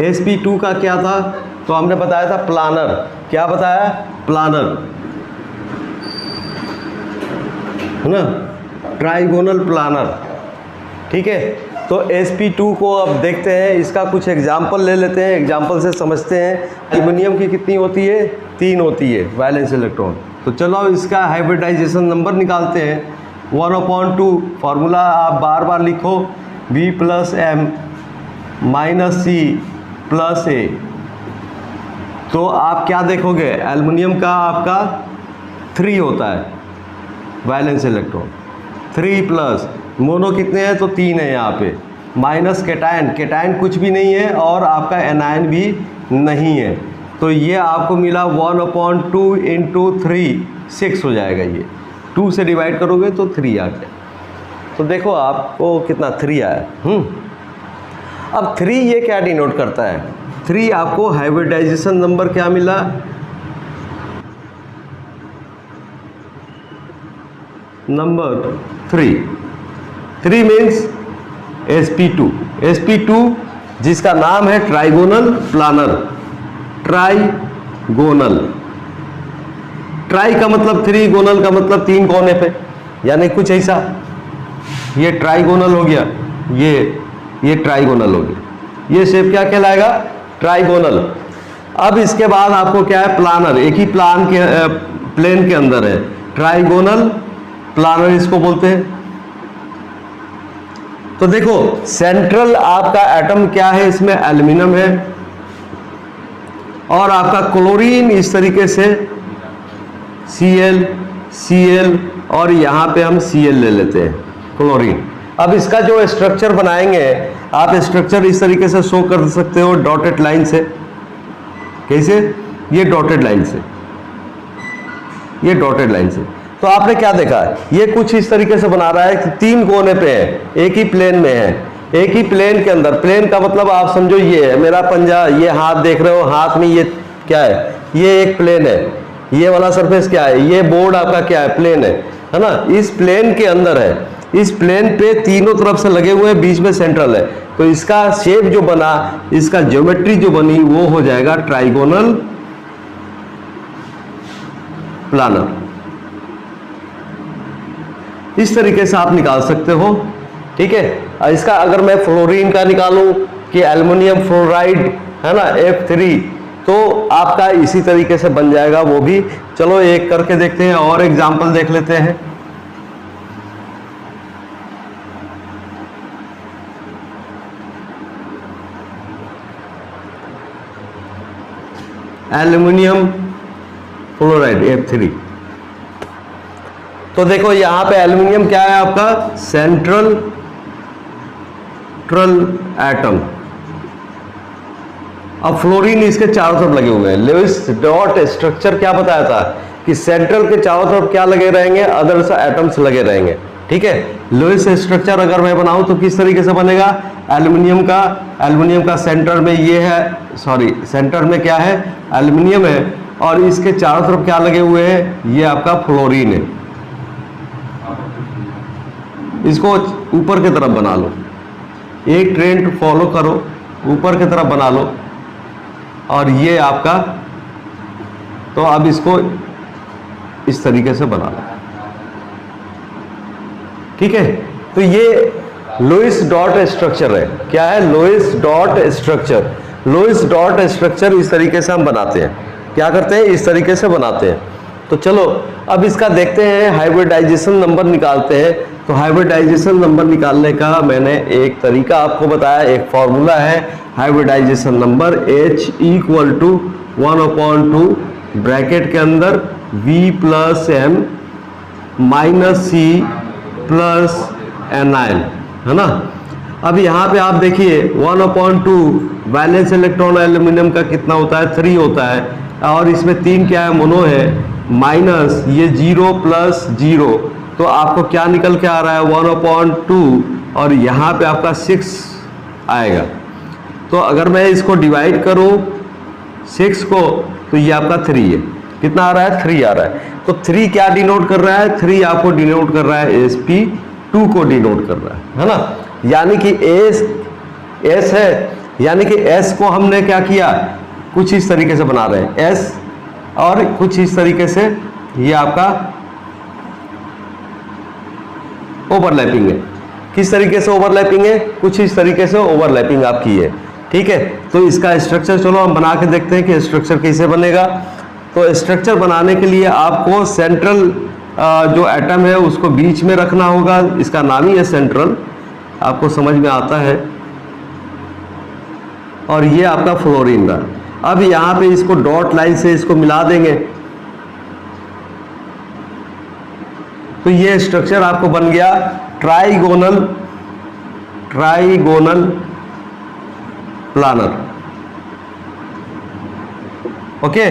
sp2 का क्या था? तो हमने बताया था प्लानर। क्या बताया? प्लानर, है ना, ट्राइगोनल प्लानर। ठीक है, तो sp2 को अब देखते हैं, इसका कुछ एग्जाम्पल ले लेते हैं, एग्जाम्पल से समझते हैं। एल्युमिनियम की कितनी होती है? 3 होती है वैलेंस इलेक्ट्रॉन। तो चलो इसका हाइब्रिडाइजेशन नंबर निकालते हैं। 1/2 फार्मूला आप बार बार लिखो, V + M - C + A। तो आप क्या देखोगे? एल्युमिनियम का आपका 3 होता है वैलेंस इलेक्ट्रॉन, 3+। मोनो कितने हैं? तो 3 है यहाँ पे। माइनस केटायन कुछ भी नहीं है और आपका एनायन भी नहीं है। तो ये आपको मिला 1/2 × 3, 6 हो जाएगा। ये 2 से डिवाइड करोगे तो 3 आ गया। तो देखो आपको कितना 3 आया। अब 3 ये क्या डिनोट करता है? 3 आपको हाइब्रिडाइजेशन नंबर क्या मिला? नंबर 3 मीन्स sp2 जिसका नाम है ट्राइगोनल प्लानर। ट्राइगोनल, ट्राई का मतलब 3, गोनल का मतलब 3 कोने पे, यानी कुछ ऐसा। ये ट्राइगोनल हो गया, ये ट्राइगोनल हो गया। ये शेप क्या कहलाएगा? ट्राइगोनल। अब इसके बाद आपको क्या है? प्लानर, एक ही प्लेन के अंदर है। ट्राइगोनल प्लानर इसको बोलते हैं। तो देखो सेंट्रल आपका एटम क्या है? इसमें एल्युमिनियम है और आपका क्लोरीन इस तरीके से Cl और यहाँ पे हम Cl ले लेते हैं, क्लोरीन। अब इसका जो स्ट्रक्चर बनाएंगे, आप स्ट्रक्चर इस तरीके से शो कर सकते हो डॉटेड लाइन से। कैसे? ये डॉटेड लाइन से, ये डॉटेड लाइन से। तो आपने क्या देखा? ये कुछ इस तरीके से बना रहा है कि 3 कोने पे है, एक ही प्लेन में है, एक ही प्लेन के अंदर। प्लेन का मतलब आप समझो ये है मेरा पंजा, ये हाथ देख रहे हो, हाथ में ये क्या है? ये एक प्लेन है। ये वाला सरफेस क्या है? ये बोर्ड आपका क्या है? प्लेन है ना? इस प्लेन के अंदर है। इस प्लेन पे तीनों तरफ से लगे हुए हैं, बीच में सेंट्रल है। तो इसका शेप जो बना, इसका ज्योमेट्री जो बनी, वो हो जाएगा ट्राइगोनल प्लानर। इस तरीके से आप निकाल सकते हो। ठीक है, इसका अगर मैं फ्लोरीन का निकालूं कि एल्युमिनियम फ्लोराइड, है ना, F3, तो आपका इसी तरीके से बन जाएगा वो भी। चलो एक करके देखते हैं, और एग्जांपल देख लेते हैं। Aluminium fluoride F3। तो देखो यहाँ पे एल्युमिनियम क्या है आपका? Central atom. अब फ्लोरीन इसके चारों तरफ लगे हुए हैं। लुईस डॉट स्ट्रक्चर क्या बताया था कि सेंट्रल के चारों तरफ क्या लगे रहेंगे? अदर्स एटम्स लगे रहेंगे। ठीक है, लुईस स्ट्रक्चर अगर मैं बनाऊं तो किस तरीके से बनेगा? एल्युमिनियम का सेंटर में ये है, सॉरी, सेंटर में क्या है? एल्युमिनियम है और इसके चारों तरफ क्या लगे हुए हैं? ये आपका फ्लोरीन है। इसको ऊपर की तरफ बना लो, एक ट्रेंड फॉलो करो, ऊपर की तरफ बना लो, और ये आपका, तो अब इसको इस तरीके से बना लो। ठीक है, तो ये लुईस डॉट स्ट्रक्चर है। क्या है? Lewis dot structure. Lewis dot structure इस तरीके से हम बनाते हैं। क्या करते हैं? इस तरीके से बनाते हैं। तो चलो अब इसका देखते हैं, हाइब्रिडाइजेशन नंबर निकालते हैं। तो हाइब्रिडाइजेशन नंबर निकालने का मैंने एक तरीका आपको बताया, एक फॉर्मूला है हाइब्रिडाइजेशन नंबर, H = 1/2 ब्रैकेट के अंदर V + M - C + anion, है ना। अब यहाँ पे आप देखिए 1/2 वैलेंस इलेक्ट्रॉन एल्यूमिनियम का कितना होता है? 3 होता है, और इसमें 3 क्या है? मोनो है, माइनस ये 0 + 0, तो आपको क्या निकल के आ रहा है? 1/2, और यहाँ पे आपका 6 आएगा। तो अगर मैं इसको डिवाइड करूँ 6 को, तो ये आपका 3 है। कितना आ रहा है? 3 आ रहा है। तो 3 क्या डिनोट कर रहा है? 3 आपको डिनोट कर रहा है sp2 को डिनोट कर रहा है ना। यानी कि एस एस है, यानी कि एस को हमने क्या किया, कुछ इस तरीके से बना रहे हैं एस, और कुछ इस तरीके से ये आपका ओवरलैपिंग है। किस तरीके से ओवरलैपिंग है, कुछ इस तरीके से ओवरलैपिंग आपकी है, ठीक है। तो इसका स्ट्रक्चर चलो हम बना के देखते हैं कि स्ट्रक्चर कैसे बनेगा। तो स्ट्रक्चर बनाने के लिए आपको सेंट्रल जो एटम है उसको बीच में रखना होगा, इसका नाम ही है सेंट्रल, आपको समझ में आता है। और ये आपका फ्लोरीन रहा। अब यहाँ पे इसको डॉट लाइन से इसको मिला देंगे, तो ये स्ट्रक्चर आपको बन गया ट्राइगोनल प्लानर। ओके।